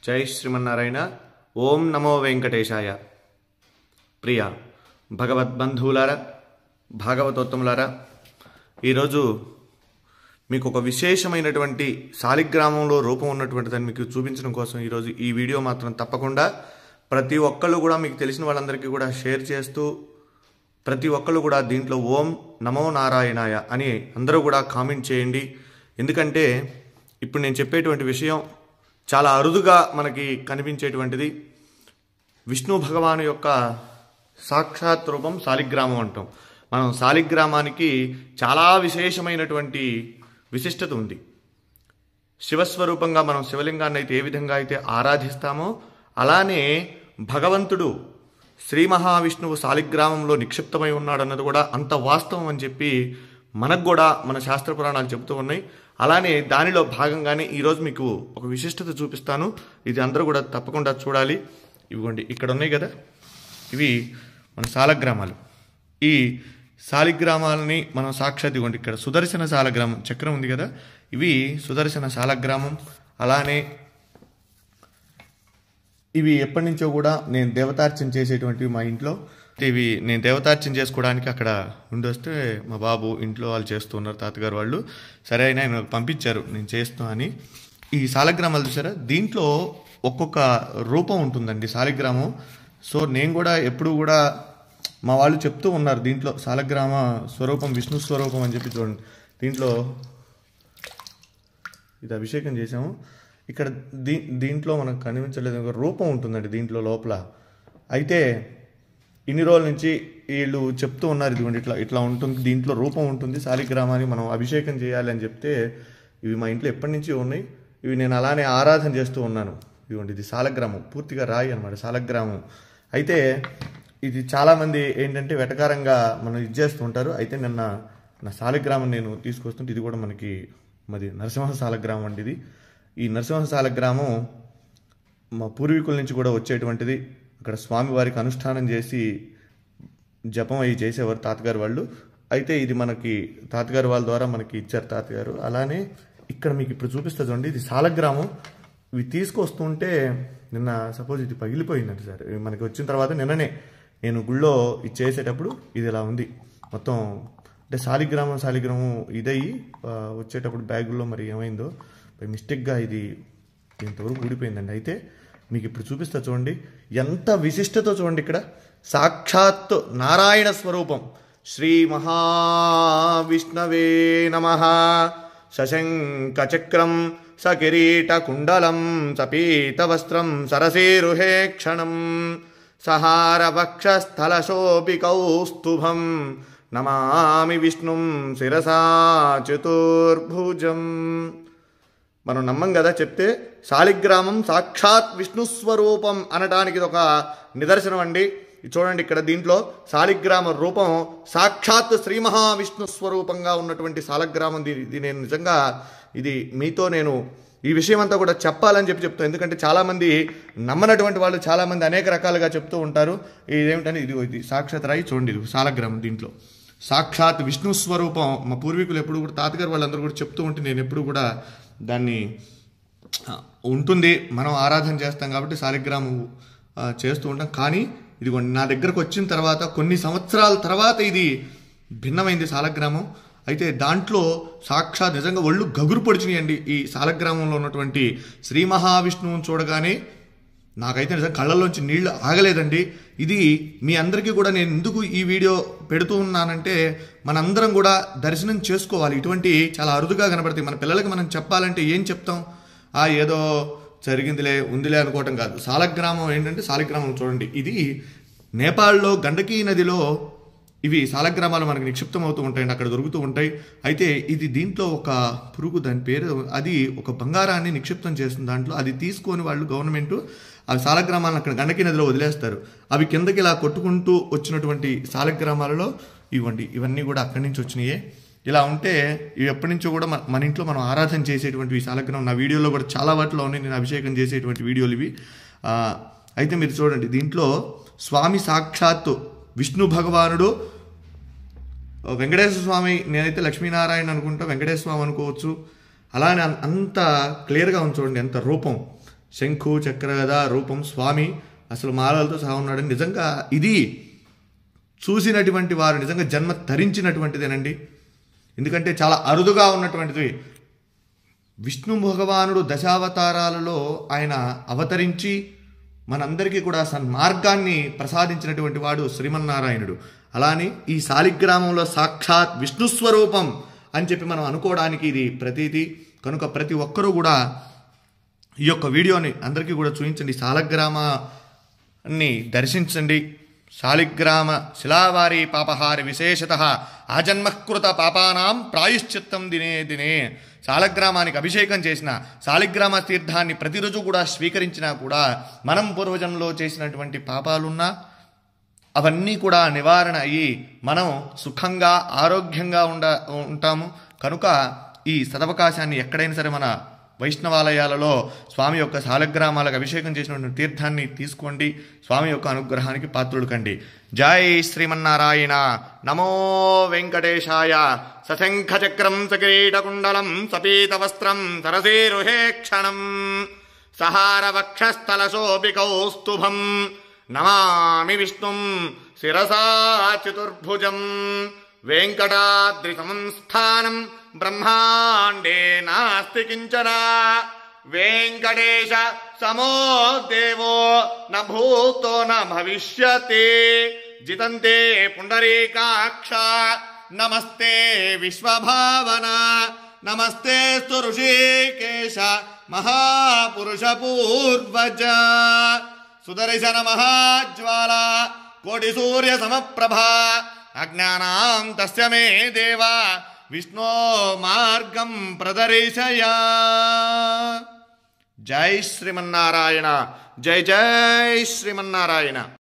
జై శ్రీమన్నారాయణ. ఓం నమో వెంకటేశాయ. ప్రియ భగవద్బంధువులారా, భాగవతోత్తములారా, ఈరోజు మీకు ఒక విశేషమైనటువంటి శాలిగ్రామంలో రూపం ఉన్నటువంటిదని మీకు చూపించడం కోసం ఈరోజు ఈ వీడియో మాత్రం తప్పకుండా ప్రతి ఒక్కళ్ళు కూడా మీకు తెలిసిన వాళ్ళందరికీ కూడా షేర్ చేస్తూ ప్రతి ఒక్కళ్ళు కూడా దీంట్లో ఓం నమో నారాయణాయ అని అందరూ కూడా కామెంట్ చేయండి. ఎందుకంటే ఇప్పుడు నేను చెప్పేటువంటి విషయం చాలా అరుదుగా మనకి కనిపించేటువంటిది. విష్ణు భగవాను యొక్క సాక్షాత్ రూపం శాలిగ్రామం అంటాం. మనం శాలిగ్రామానికి చాలా విశేషమైనటువంటి విశిష్టత ఉంది. శివస్వరూపంగా మనం శివలింగాన్ని అయితే ఏ విధంగా అయితే ఆరాధిస్తామో అలానే భగవంతుడు శ్రీ మహావిష్ణువు శాలిగ్రామంలో నిక్షిప్తమై ఉన్నాడన్నది కూడా అంత వాస్తవం అని చెప్పి మనకు కూడా మన శాస్త్ర పురాణాలు చెబుతూ ఉన్నాయి. అలానే దానిలో భాగంగానే ఈరోజు మీకు ఒక విశిష్టత చూపిస్తాను. ఇది అందరూ కూడా తప్పకుండా చూడాలి. ఇవిగోండి ఇక్కడ ఉన్నాయి కదా, ఇవి మన శాలగ్రామాలు. ఈ శాలిగ్రామాలని మనం సాక్షాత్ ఇవ్వండి. ఇక్కడ సుదర్శన శాలగ్రామం చక్రం ఉంది కదా, ఇవి సుదర్శన శాలగ్రామం. అలానే ఇవి ఎప్పటి నుంచో కూడా నేను దేవతార్చన చేసేటువంటివి మా ఇంట్లో. ఇవి నేను దేవతార్చన చేసుకోవడానికి అక్కడ ఉండొస్తే మా బాబు ఇంట్లో వాళ్ళు చేస్తూ ఉన్నారు, తాతగారు వాళ్ళు. సరే అయినా ఆయన పంపించారు నేను చేస్తాను అని. ఈ శాలగ్రామాలు చూసారా, దీంట్లో ఒక్కొక్క రూపం ఉంటుందండి శాలిగ్రామం. సో నేను కూడా ఎప్పుడు కూడా మా వాళ్ళు చెప్తూ ఉన్నారు దీంట్లో శాలగ్రామ స్వరూపం విష్ణు స్వరూపం అని చెప్పి. చూడండి దీంట్లో ఇది అభిషేకం చేసాము. ఇక్కడ దీంట్లో మనకు కనిపించలేదు, ఒక రూపం ఉంటుందండి దీంట్లో లోపల. అయితే ఇన్ని రోజుల నుంచి వీళ్ళు చెప్తూ ఉన్నారు ఇదిగోండి ఇట్లా ఇట్లా ఉంటుంది, దీంట్లో రూపం ఉంటుంది, శాలిగ్రామాన్ని మనం అభిషేకం చేయాలి అని చెప్తే ఇవి మా ఇంట్లో ఎప్పటి నుంచి ఉన్నాయి. ఇవి నేను అలానే ఆరాధన చేస్తూ ఉన్నాను. ఇదిగోండి ఇది శాలగ్రామం, పూర్తిగా రాయి అనమాట శాలగ్రామం. అయితే ఇది చాలామంది ఏంటంటే వెటకారంగా మనం ఇది చేస్తూ ఉంటారు. అయితే నిన్న నా శాలిగ్రామం నేను తీసుకొస్తుంటే ఇది కూడా మనకి మరి నరసింహ శాలగ్రామం అండి. ఇది ఈ నరసింహ శాలగ్రామం మా పూర్వీకుల నుంచి కూడా వచ్చేటువంటిది. అక్కడ స్వామివారికి అనుష్ఠానం చేసి జపం అవి చేసేవారు తాతగారు వాళ్ళు. అయితే ఇది మనకి తాతగారు వాళ్ళ ద్వారా మనకి ఇచ్చారు తాతగారు. అలానే ఇక్కడ మీకు ఇప్పుడు చూపిస్తా చూడండి, ఇది శాలగ్రామం. ఇవి తీసుకొస్తుంటే నిన్న సపోజ్ ఇది పగిలిపోయిందండి సార్. మనకి వచ్చిన తర్వాత నిన్ననే నేను గుళ్ళో ఇది చేసేటప్పుడు ఇది ఇలా ఉంది మొత్తం. అంటే శాలిగ్రామం ఇదయ్యి వచ్చేటప్పుడు బ్యాగుల్లో మరి ఏమైందో మిస్టేక్గా ఇది ఇంతవరకు ఊడిపోయిందండి. అయితే మీకు ఇప్పుడు చూపిస్తా చూడండి ఎంత విశిష్టతో చూడండి. ఇక్కడ సాక్షాత్ నారాయణ స్వరూపం. శ్రీ మహావిష్ణవే నమః. శశంక చక్రం సకిరీట కుండలం సపీత వస్త్రం సరసేరుహే క్షణం సహార వక్షస్థల శోభి కౌస్తుభం నమామి విష్ణుం శిరసా చతుర్భుజం. మనం నమ్మం కదా చెప్తే. శాలిగ్రామం సాక్షాత్ విష్ణు స్వరూపం అనడానికి ఇది ఒక నిదర్శనం అండి. చూడండి ఇక్కడ దీంట్లో శాలిగ్రామ రూపం సాక్షాత్ శ్రీ మహావిష్ణు స్వరూపంగా ఉన్నటువంటి శాలగ్రామం. ఇది నేను నిజంగా ఇది మీతో నేను ఈ విషయం అంతా కూడా చెప్పాలని చెప్తాను. ఎందుకంటే చాలామంది నమ్మనటువంటి వాళ్ళు చాలామంది అనేక రకాలుగా చెప్తూ ఉంటారు. ఇదేమిటని ఇది సాక్షాత్ రాయి చూడండి, ఇది శాలగ్రామం. దీంట్లో సాక్షాత్ విష్ణు స్వరూపం. మా పూర్వీకులు ఎప్పుడు కూడా తాతగారు వాళ్ళందరూ కూడా చెప్తూ ఉంటే నేను ఎప్పుడు కూడా దాన్ని ఉంటుంది, మనం ఆరాధన చేస్తాం కాబట్టి శాలిగ్రామం చేస్తూ ఉంటాం. కానీ ఇదిగోండి నా దగ్గరకు వచ్చిన తర్వాత కొన్ని సంవత్సరాల తర్వాత ఇది భిన్నమైంది శాలగ్రామం. అయితే దాంట్లో సాక్షాత్ నిజంగా ఒళ్ళు గగురు పొడిచినాయండి. ఈ శాలగ్రామంలో ఉన్నటువంటి శ్రీ మహావిష్ణువుని చూడగానే నాకైతే నిజంగా కళ్ళల్లోంచి నీళ్లు ఆగలేదండి. ఇది మీ అందరికీ కూడా నేను ఎందుకు ఈ వీడియో పెడుతూ ఉన్నానంటే మనందరం కూడా దర్శనం చేసుకోవాలి. ఇటువంటి చాలా అరుదుగా కనబడతాయి. మన పిల్లలకి మనం చెప్పాలంటే ఏం చెప్తాం, ఏదో జరిగిందిలే ఉందిలే అనుకోవటం కాదు. శాలగ్రామం ఏంటంటే శాలిగ్రామం చూడండి, ఇది నేపాల్లో గండకీ నదిలో ఇవి శాలగ్రామాలు మనకి నిక్షిప్తం అవుతూ ఉంటాయండి, అక్కడ దొరుకుతూ ఉంటాయి. అయితే ఇది దీంట్లో ఒక పురుగు, దాని పేరు, అది ఒక బంగారాన్ని నిక్షిప్తం చేస్తుంది దాంట్లో. అది తీసుకొని వాళ్ళు గవర్నమెంట్ ఆ శాలగ్రామాలను అక్కడ గండకీ నదిలో వదిలేస్తారు. అవి కిందకి ఇలా కొట్టుకుంటూ వచ్చినటువంటి శాలగ్రామాలలో ఇవ్వండి ఇవన్నీ కూడా అక్కడి నుంచి వచ్చినాయే. ఇలా ఉంటే ఇవి ఎప్పటి నుంచో కూడా మన ఇంట్లో మనం ఆరాధన చేసేటువంటి శాలగ్రామం. నా వీడియోలో కూడా చాలా వాటిలో ఉన్నాయి నేను అభిషేకం చేసేటువంటి వీడియోలు ఇవి. అయితే మీరు చూడండి దీంట్లో స్వామి సాక్షాత్తు విష్ణు భగవానుడు, వెంకటేశ్వర స్వామి, నేనైతే లక్ష్మీనారాయణ అనుకుంటా, వెంకటేశ్వర స్వామి అనుకోవచ్చు. అలానే అంత క్లియర్గా ఉంది చూడండి ఎంత రూపం. శంఖు చక్రగద రూపం స్వామి అసలు మాలలతో సహా ఉన్నాడని నిజంగా ఇది చూసినటువంటి వారు నిజంగా జన్మ తరించినటువంటిదేనండి. ఎందుకంటే చాలా అరుదుగా ఉన్నటువంటిది. విష్ణు భగవానుడు దశావతారాలలో ఆయన అవతరించి మనందరికీ కూడా సన్మార్గాన్ని ప్రసాదించినటువంటి వాడు శ్రీమన్నారాయణుడు. అలానే ఈ శాలిగ్రామంలో సాక్షాత్ విష్ణు స్వరూపం అని చెప్పి మనం అనుకోవడానికి ఇది ప్రతీతి. కనుక ప్రతి ఒక్కరూ కూడా ఈ యొక్క వీడియోని అందరికీ కూడా చూపించండి, శాలగ్రామాన్ని దర్శించండి. శాలిగ్రామ శిలావారి పాపహారి విశేషత ఆజన్మకృత పాపానాం ప్రాయశ్చిత్తం దినే దినే. శాలగ్రామానికి అభిషేకం చేసిన, శాలిగ్రామ తీర్థాన్ని ప్రతిరోజు కూడా స్వీకరించినా కూడా మనం పూర్వజన్మలో చేసినటువంటి పాపాలున్నా అవన్నీ కూడా నివారణ అయ్యి మనం సుఖంగా ఆరోగ్యంగా ఉంటాము. కనుక ఈ సదవకాశాన్ని ఎక్కడైనా సరే మన వైష్ణవాలయాలలో స్వామి యొక్క శాలగ్రామాలకు అభిషేకం చేసినటువంటి తీర్థాన్ని తీసుకోండి. స్వామి యొక్క అనుగ్రహానికి పాత్రులు కండి. జై శ్రీమన్నారాయణ. నమో వెంకటేశాయ. సశంఖచక్రం సకిరీటకుండలం సపీతవస్త్రం సరసీరుహేక్షణం సహారవక్షస్థలశోభికౌస్తుభం నమామి విష్ణుం శిరసా చతుర్భుజం. వెంకటాద్రి సంస్థానం బ్రహ్మాండే నాస్తి కించన. వెంకటేశ సమో దేవో న భూతో న భవిష్యతి. జితంతే పుండరీకాక్ష నమస్తే విశ్వభావన. నమస్తే స్తు ఋషికేశ మహాపురుష పూర్వజ. సుదర్శన మహాజ్వాల కోటి సూర్య సమప్రభా. అజ్ఞానాం తస్య మే దేవ విష్ణో మార్గం ప్రదర్శయ. జై శ్రీమన్నారాయణ. జై జై శ్రీమన్నారాయణ.